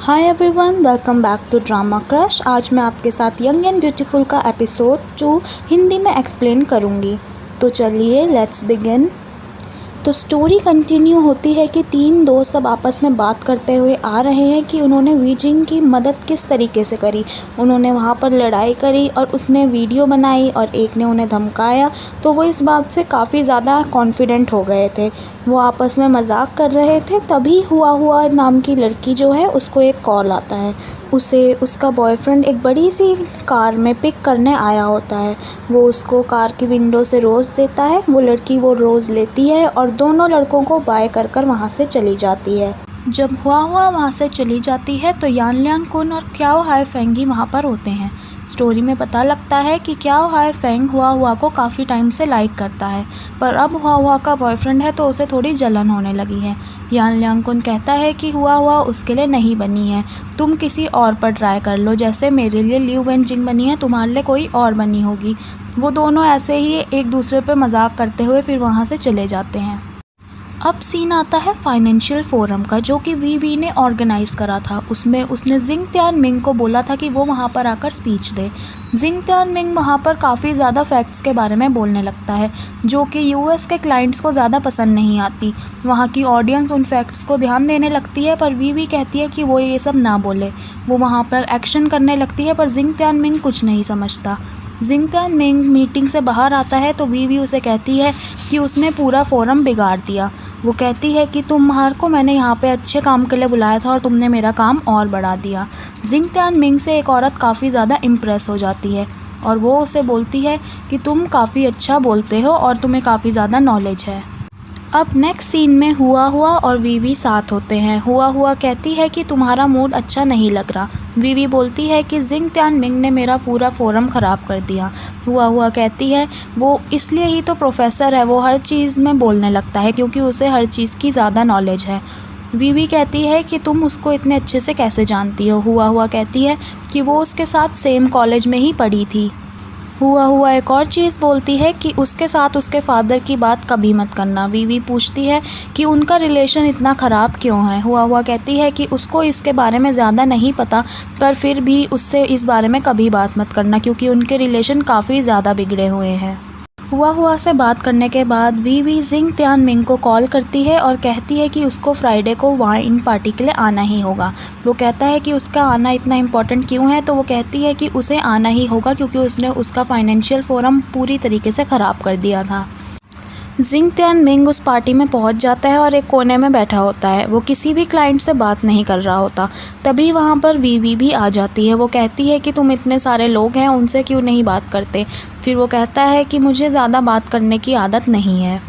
Hi everyone, welcome back to drama crush. आज मैं आपके साथ यंग एंड ब्यूटीफुल का एपिसोड 2 हिंदी में एक्सप्लेन करूँगी। तो चलिए लेट्स बिगिन। तो स्टोरी कंटिन्यू होती है कि तीन दोस्त सब आपस में बात करते हुए आ रहे हैं कि उन्होंने वी जिंग की मदद किस तरीके से करी। उन्होंने वहाँ पर लड़ाई करी और उसने वीडियो बनाई और एक ने उन्हें धमकाया, तो वो इस बात से काफ़ी ज़्यादा कॉन्फिडेंट हो गए थे। वो आपस में मजाक कर रहे थे, तभी हुआ नाम की लड़की जो है उसको एक कॉल आता है। उसे उसका बॉयफ्रेंड एक बड़ी सी कार में पिक करने आया होता है। वो उसको कार की विंडो से रोज़ देता है। वो लड़की वो रोज़ लेती है और दोनों लड़कों को बाय कर कर वहाँ से चली जाती है। जब हुआ वहाँ से चली जाती है तो यान लियांग कुन और क्याओ हाई फेंगी वहाँ पर होते हैं। स्टोरी में पता लगता है कि क्याओ हाई फेंग हुआ को काफ़ी टाइम से लाइक करता है, पर अब हुआ का बॉयफ्रेंड है तो उसे थोड़ी जलन होने लगी है। यान लियांग कुन कहता है कि हुआ उसके लिए नहीं बनी है, तुम किसी और पर ट्राई कर लो, जैसे मेरे लिए लिu wenjing बनी है तुम्हारे लिए कोई और बनी होगी। वो दोनों ऐसे ही एक दूसरे पर मजाक करते हुए फिर वहाँ से चले जाते हैं। अब सीन आता है फाइनेंशियल फोरम का, जो कि वी ने ऑर्गेनाइज़ करा था। उसमें उसने जिंग त्यानमिंग को बोला था कि वो वहाँ पर आकर स्पीच दे। जिंग त्यानमिंग वहाँ पर काफ़ी ज़्यादा फैक्ट्स के बारे में बोलने लगता है, जो कि यूएस के क्लाइंट्स को ज़्यादा पसंद नहीं आती। वहाँ की ऑडियंस उन फैक्ट्स को ध्यान देने लगती है, पर वी कहती है कि वो ये सब ना बोले। वो वहाँ पर एक्शन करने लगती है, पर जिंग त्यानमिंग कुछ नहीं समझता। जिंग त्यानमिंग मीटिंग से बाहर आता है तो वी उसे कहती है कि उसने पूरा फोरम बिगाड़ दिया। वो कहती है कि तुम्हारे को मैंने यहाँ पे अच्छे काम के लिए बुलाया था और तुमने मेरा काम और बढ़ा दिया। जिंग त्यानमिंग से एक औरत काफ़ी ज़्यादा इम्प्रेस हो जाती है और वो उसे बोलती है कि तुम काफ़ी अच्छा बोलते हो और तुम्हें काफ़ी ज़्यादा नॉलेज है। अब नेक्स्ट सीन में हुआ और वी साथ होते हैं। हुआ कहती है कि तुम्हारा मूड अच्छा नहीं लग रहा। वी बोलती है कि जिंग त्यानमिंग ने मेरा पूरा फोरम ख़राब कर दिया। हुआ कहती है वो इसलिए ही तो प्रोफेसर है, वो हर चीज़ में बोलने लगता है क्योंकि उसे हर चीज़ की ज़्यादा नॉलेज है। वी कहती है कि तुम उसको इतने अच्छे से कैसे जानती हो। हुआ कहती है कि वो उसके साथ सेम कॉलेज में ही पढ़ी थी। हुआ एक और चीज़ बोलती है कि उसके साथ उसके फादर की बात कभी मत करना। वी पूछती है कि उनका रिलेशन इतना ख़राब क्यों है। हुआ कहती है कि उसको इसके बारे में ज़्यादा नहीं पता, पर फिर भी उससे इस बारे में कभी बात मत करना क्योंकि उनके रिलेशन काफ़ी ज़्यादा बिगड़े हुए हैं। हुआ से बात करने के बाद वी जिंग त्यानमिंग को कॉल करती है और कहती है कि उसको फ्राइडे को वाइन पार्टी के लिए आना ही होगा। वो कहता है कि उसका आना इतना इम्पोर्टेंट क्यों है, तो वो कहती है कि उसे आना ही होगा क्योंकि उसने उसका फाइनेंशियल फोरम पूरी तरीके से ख़राब कर दिया था। जिंग त्यानमिंग उस पार्टी में पहुंच जाता है और एक कोने में बैठा होता है। वो किसी भी क्लाइंट से बात नहीं कर रहा होता। तभी वहां पर वी भी आ जाती है। वो कहती है कि तुम इतने सारे लोग हैं, उनसे क्यों नहीं बात करते। फिर वो कहता है कि मुझे ज़्यादा बात करने की आदत नहीं है।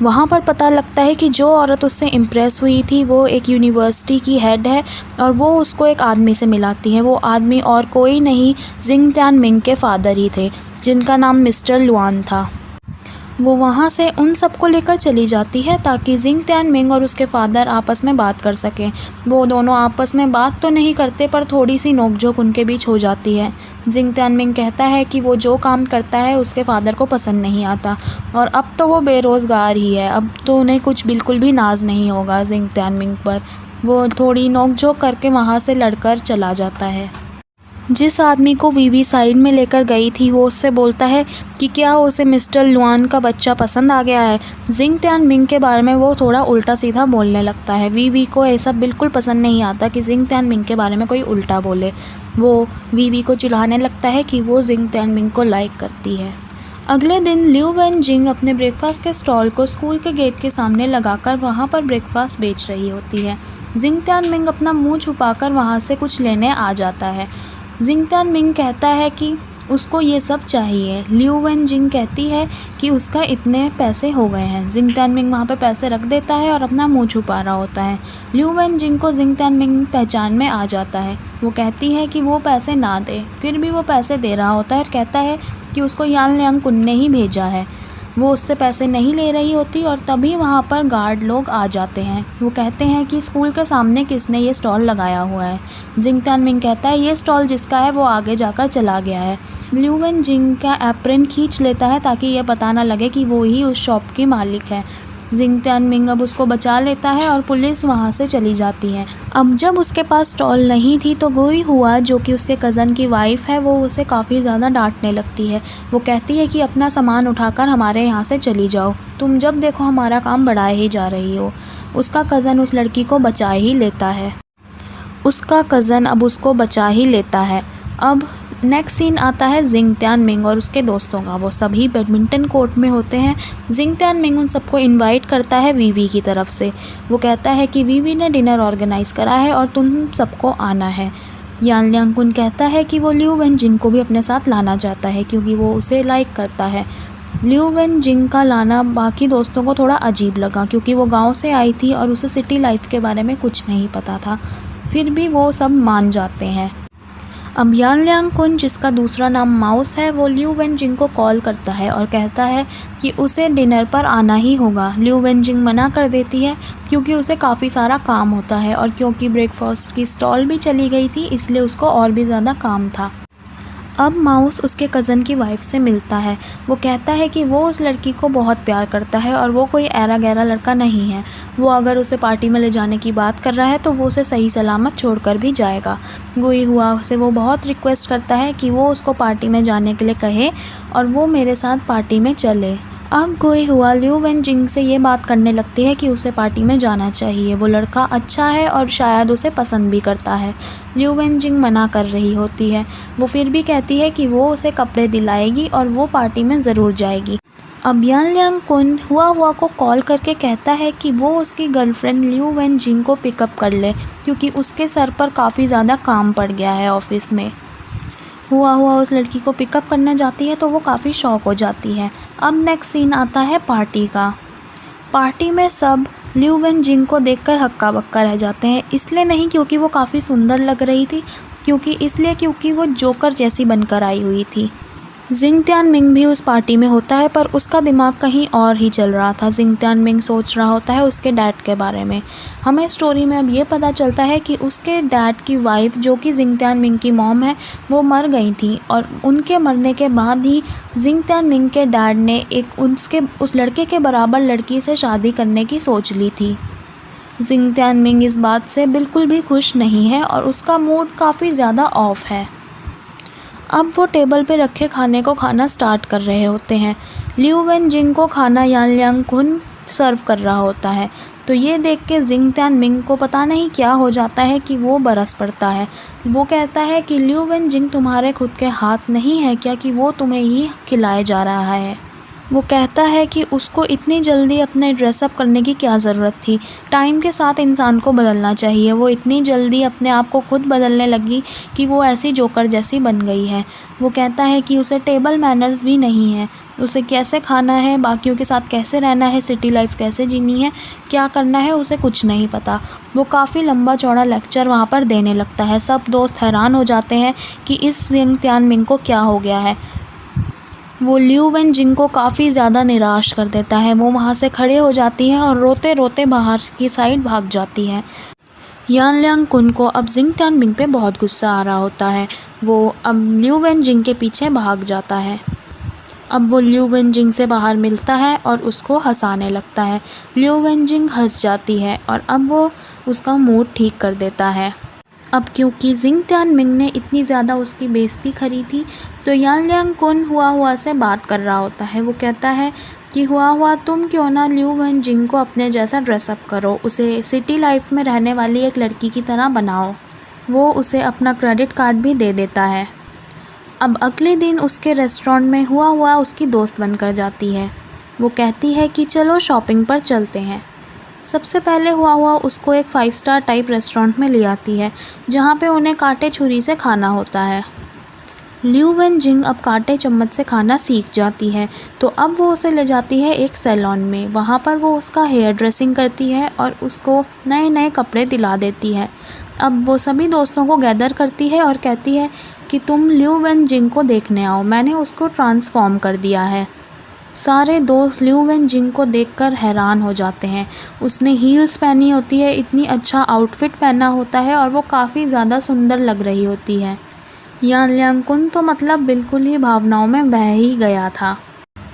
वहाँ पर पता लगता है कि जो औरत उससे इम्प्रेस हुई थी वो एक यूनिवर्सिटी की हेड है और वो उसको एक आदमी से मिलाती है। वो आदमी और कोई नहीं, जिंग त्यानमिंग के फादर ही थे, जिनका नाम मिस्टर लुआन था। वो वहाँ से उन सबको लेकर चली जाती है ताकि जिंग त्यानमिंग और उसके फादर आपस में बात कर सकें। वो दोनों आपस में बात तो नहीं करते, पर थोड़ी सी नोकझोंक उनके बीच हो जाती है। जिंग त्यानमिंग कहता है कि वो जो काम करता है उसके फादर को पसंद नहीं आता और अब तो वो बेरोज़गार ही है, अब तो उन्हें कुछ बिल्कुल भी नाज नहीं होगा जिंग त्यानमिंग पर। वो थोड़ी नोकझोंक करके वहाँ से लड़कर चला जाता है। जिस आदमी को वी साइड में लेकर गई थी वो उससे बोलता है कि क्या उसे मिस्टर लुआन का बच्चा पसंद आ गया है। जिंग त्यानमिंग के बारे में वो थोड़ा उल्टा सीधा बोलने लगता है। वी को ऐसा बिल्कुल पसंद नहीं आता कि जिंग त्यानमिंग के बारे में कोई उल्टा बोले। वो वी को चिढ़ाने लगता है कि वो जिंग त्यानमिंग को लाइक करती है। अगले दिन लिu wenjing अपने ब्रेकफास्ट के स्टॉल को स्कूल के गेट के सामने लगाकर वहाँ पर ब्रेकफास्ट बेच रही होती है। जिंग त्यानमिंग अपना मुँह छुपाकर वहाँ से कुछ लेने आ जाता है। जिंग त्यानमिंग कहता है कि उसको ये सब चाहिए। लिu wenjing कहती है कि उसका इतने पैसे हो गए हैं। जिंग त्यानमिंग वहाँ पे पैसे रख देता है और अपना मुंह छुपा रहा होता है। लिu wenjing को जिंग त्यानमिंग पहचान में आ जाता है। वो कहती है कि वो पैसे ना दे, फिर भी वो पैसे दे रहा होता है और कहता है कि उसको यान लियांग कुन ने ही भेजा है। वो उससे पैसे नहीं ले रही होती और तभी वहाँ पर गार्ड लोग आ जाते हैं। वो कहते हैं कि स्कूल के सामने किसने ये स्टॉल लगाया हुआ है। जिंग त्यानमिंग कहता है ये स्टॉल जिसका है वो आगे जाकर चला गया है। लिu wenjing का एप्रन खींच लेता है ताकि ये पता ना लगे कि वो ही उस शॉप की मालिक है। जिंग त्यानमिंग अब उसको बचा लेता है और पुलिस वहाँ से चली जाती है। अब जब उसके पास स्टॉल नहीं थी तो गुई हुआ, जो कि उसके कज़न की वाइफ है, वो उसे काफ़ी ज़्यादा डांटने लगती है। वो कहती है कि अपना सामान उठाकर हमारे यहाँ से चली जाओ, तुम जब देखो हमारा काम बढ़ाए ही जा रही हो। उसका कज़न उस लड़की को बचा ही लेता है। अब नेक्स्ट सीन आता है जिंग त्यानमिंग और उसके दोस्तों का। वो सभी बैडमिंटन कोर्ट में होते हैं। जिंग त्यानमिंग उन सबको इनवाइट करता है वीवी की तरफ से। वो कहता है कि वीवी ने डिनर ऑर्गेनाइज़ करा है और तुम सबको आना है। यान लियांग कुन कहता है कि वो लिू वेनजिंग को भी अपने साथ लाना चाहता है क्योंकि वो उसे लाइक करता है। लिू वेनजिंग का लाना बाकी दोस्तों को थोड़ा अजीब लगा क्योंकि वो गाँव से आई थी और उसे सिटी लाइफ के बारे में कुछ नहीं पता था। फिर भी वो सब मान जाते हैं। अब यान लियांग कुन, जिसका दूसरा नाम माउस है, वो लिू वेनजिंग को कॉल करता है और कहता है कि उसे डिनर पर आना ही होगा। लिू वेनजिंग मना कर देती है क्योंकि उसे काफ़ी सारा काम होता है और क्योंकि ब्रेकफास्ट की स्टॉल भी चली गई थी इसलिए उसको और भी ज़्यादा काम था। अब माउस उसके कज़न की वाइफ से मिलता है। वो कहता है कि वो उस लड़की को बहुत प्यार करता है और वो कोई ऐरा गैरा लड़का नहीं है। वो अगर उसे पार्टी में ले जाने की बात कर रहा है तो वो उसे सही सलामत छोड़कर भी जाएगा। गुई हुआ से वो बहुत रिक्वेस्ट करता है कि वो उसको पार्टी में जाने के लिए कहे और वो मेरे साथ पार्टी में चले। अब गुई हुआ लिू वेनजिंग से ये बात करने लगती है कि उसे पार्टी में जाना चाहिए। वो लड़का अच्छा है और शायद उसे पसंद भी करता है। लिू वेनजिंग मना कर रही होती है। वो फिर भी कहती है कि वो उसे कपड़े दिलाएगी और वो पार्टी में ज़रूर जाएगी। अब यान लियांग कुन हुआ को कॉल करके कहता है कि वो उसकी गर्लफ्रेंड लिू वेनजिंग को पिकअप कर ले क्योंकि उसके सर पर काफ़ी ज़्यादा काम पड़ गया है ऑफिस में। हुआ उस लड़की को पिकअप करने जाती है तो वो काफ़ी शॉक हो जाती है। अब नेक्स्ट सीन आता है पार्टी का। पार्टी में सब लिू वेनजिंग को देखकर हक्का बक्का रह जाते हैं। इसलिए नहीं क्योंकि वो काफ़ी सुंदर लग रही थी, क्योंकि वो जोकर जैसी बनकर आई हुई थी। जिंग त्यानमिंग भी उस पार्टी में होता है पर उसका दिमाग कहीं और ही चल रहा था। जिंग त्यानमिंग सोच रहा होता है उसके डैड के बारे में। हमें स्टोरी में अब ये पता चलता है कि उसके डैड की वाइफ, जो कि जिंग त्यानमिंग की मॉम है, वो मर गई थी और उनके मरने के बाद ही जिंग त्यानमिंग के डैड ने उस लड़के के बराबर लड़की से शादी करने की सोच ली थी। जिंग त्यानमिंग इस बात से बिल्कुल भी खुश नहीं है और उसका मूड काफ़ी ज़्यादा ऑफ है। अब वो टेबल पे रखे खाने को खाना स्टार्ट कर रहे होते हैं। लिू वेनजिंग को खाना यान लियांग कुन सर्व कर रहा होता है तो ये देख के जिंग त्यानमिंग को पता नहीं क्या हो जाता है कि वो बरस पड़ता है। वो कहता है कि लिू वेनजिंग तुम्हारे खुद के हाथ नहीं है क्या कि वो तुम्हें ही खिलाए जा रहा है। वो कहता है कि उसको इतनी जल्दी अपने ड्रेसअप करने की क्या ज़रूरत थी। टाइम के साथ इंसान को बदलना चाहिए। वो इतनी जल्दी अपने आप को खुद बदलने लगी कि वो ऐसी जोकर जैसी बन गई है। वो कहता है कि उसे टेबल मैनर्स भी नहीं है। उसे कैसे खाना है, बाकियों के साथ कैसे रहना है, सिटी लाइफ कैसे जीनी है, क्या करना है, उसे कुछ नहीं पता। वो काफ़ी लंबा चौड़ा लेक्चर वहाँ पर देने लगता है। सब दोस्त हैरान हो जाते हैं कि इस जिंग त्यानमिंग को क्या हो गया है। वो लिू वेनजिंग को काफ़ी ज़्यादा निराश कर देता है। वो वहाँ से खड़े हो जाती है और रोते रोते बाहर की साइड भाग जाती है। यान लियांग कुन को अब जिंग त्यानमिंग पे बहुत गुस्सा आ रहा होता है। वो अब लिू वेनजिंग के पीछे भाग जाता है। अब वो लिू वेनजिंग से बाहर मिलता है और उसको हंसाने लगता है। लिू वेनजिंग हंस जाती है और अब वो उसका मूड ठीक कर देता है। अब क्योंकि जिंग त्यानमिंग ने इतनी ज़्यादा उसकी बेइज्जती करी थी तो यान लियांग कुन हुआ से बात कर रहा होता है। वो कहता है कि हुआ तुम क्यों ना लिू वेनजिंग को अपने जैसा ड्रेसअप करो, उसे सिटी लाइफ में रहने वाली एक लड़की की तरह बनाओ। वो उसे अपना क्रेडिट कार्ड भी दे देता है। अब अगले दिन उसके रेस्टोरेंट में हुआ उसकी दोस्त बनकर जाती है। वो कहती है कि चलो शॉपिंग पर चलते हैं। सबसे पहले हुआ उसको एक 5 स्टार टाइप रेस्टोरेंट में ले आती है जहाँ पे उन्हें कांटे छुरी से खाना होता है। लिू वेनजिंग अब कांटे चम्मच से खाना सीख जाती है तो अब वो उसे ले जाती है एक सैलून में। वहाँ पर वो उसका हेयर ड्रेसिंग करती है और उसको नए नए कपड़े दिला देती है। अब वो सभी दोस्तों को गैदर करती है और कहती है कि तुम लिू वेनजिंग को देखने आओ, मैंने उसको ट्रांसफॉर्म कर दिया है। सारे दोस्त लिू वेनजिंग को देखकर हैरान हो जाते हैं। उसने हील्स पहनी होती है, इतनी अच्छा आउटफिट पहना होता है और वो काफ़ी ज़्यादा सुंदर लग रही होती है। यान लियांग कुन तो मतलब बिल्कुल ही भावनाओं में बह ही गया था।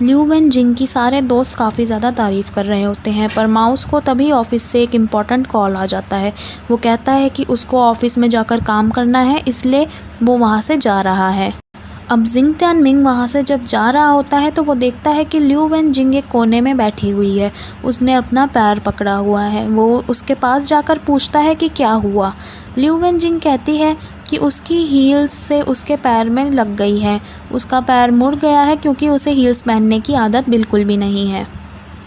ल्यू वेन जिंग की सारे दोस्त काफ़ी ज़्यादा तारीफ़ कर रहे होते हैं, पर माउस को तभी ऑफ़िस से एक इम्पॉर्टेंट कॉल आ जाता है। वो कहता है कि उसको ऑफ़िस में जाकर काम करना है, इसलिए वो वहाँ से जा रहा है। अब जिंग त्यानमिंग वहाँ से जब जा रहा होता है तो वो देखता है कि ल्यू वेन जिंग एक कोने में बैठी हुई है। उसने अपना पैर पकड़ा हुआ है। वो उसके पास जाकर पूछता है कि क्या हुआ। ल्यू वेन जिंग कहती है कि उसकी हील्स से उसके पैर में लग गई है। उसका पैर मुड़ गया है क्योंकि उसे हील्स पहनने की आदत बिल्कुल भी नहीं है।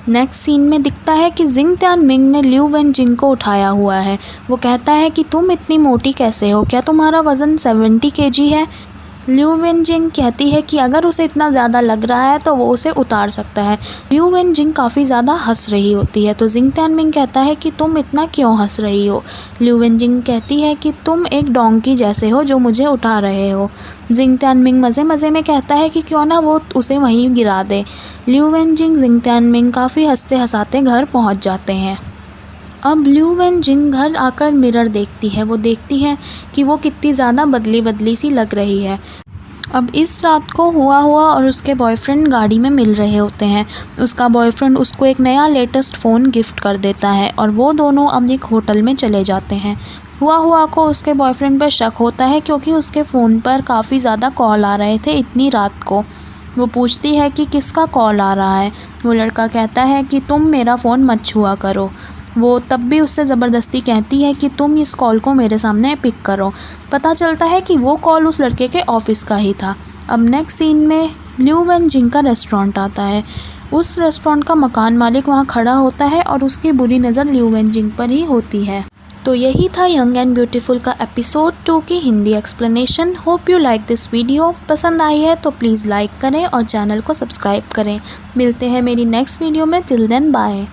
नेक्स्ट सीन में दिखता है कि जिंग त्यानमिंग ने ल्यू वेन जिंग को उठाया हुआ है। वो कहता है कि तुम इतनी मोटी कैसे हो, क्या तुम्हारा वज़न 70 kg है। ल्यू वेन जिंग कहती है कि अगर उसे इतना ज़्यादा लग रहा है तो वो उसे उतार सकता है। ल्यू वेन जिंग काफ़ी ज़्यादा हंस रही होती है तो जिंग त्यानमिंग कहता है कि तुम इतना क्यों हंस रही हो। ल्यू वेन जिंग कहती है कि तुम एक डोंकी जैसे हो जो मुझे उठा रहे हो। जिंग त्यानमिंग मज़े मज़े में कहता है कि क्यों ना वो उसे वहीं गिरा दे। ल्यू वेन जिंग जिंग त्यानमिंग काफ़ी हंसते हंसाते घर पहुँच जाते हैं। अब ल्यू वेन जिंग घर आकर मिरर देखती है। वो देखती है कि वो कितनी ज़्यादा बदली बदली सी लग रही है। अब इस रात को हुआ और उसके बॉयफ्रेंड गाड़ी में मिल रहे होते हैं। उसका बॉयफ्रेंड उसको एक नया लेटेस्ट फ़ोन गिफ्ट कर देता है और वो दोनों अब एक होटल में चले जाते हैं। हुआ को उसके बॉयफ्रेंड पर शक होता है क्योंकि उसके फ़ोन पर काफ़ी ज़्यादा कॉल आ रहे थे इतनी रात को। वो पूछती है कि किसका कॉल आ रहा है। वो लड़का कहता है कि तुम मेरा फ़ोन मत छुआ करो। वो तब भी उससे ज़बरदस्ती कहती है कि तुम इस कॉल को मेरे सामने पिक करो। पता चलता है कि वो कॉल उस लड़के के ऑफ़िस का ही था। अब नेक्स्ट सीन में ल्यू वेन जिंग का रेस्टोरेंट आता है। उस रेस्टोरेंट का मकान मालिक वहाँ खड़ा होता है और उसकी बुरी नज़र ल्यू वेन जिंग पर ही होती है। तो यही था यंग एंड ब्यूटीफुल का एपिसोड 2 की Hindi explanation. Hope you like this video. पसंद आई है तो प्लीज़ लाइक करें और चैनल को सब्सक्राइब करें। मिलते हैं मेरी नेक्स्ट वीडियो में। Till then bye.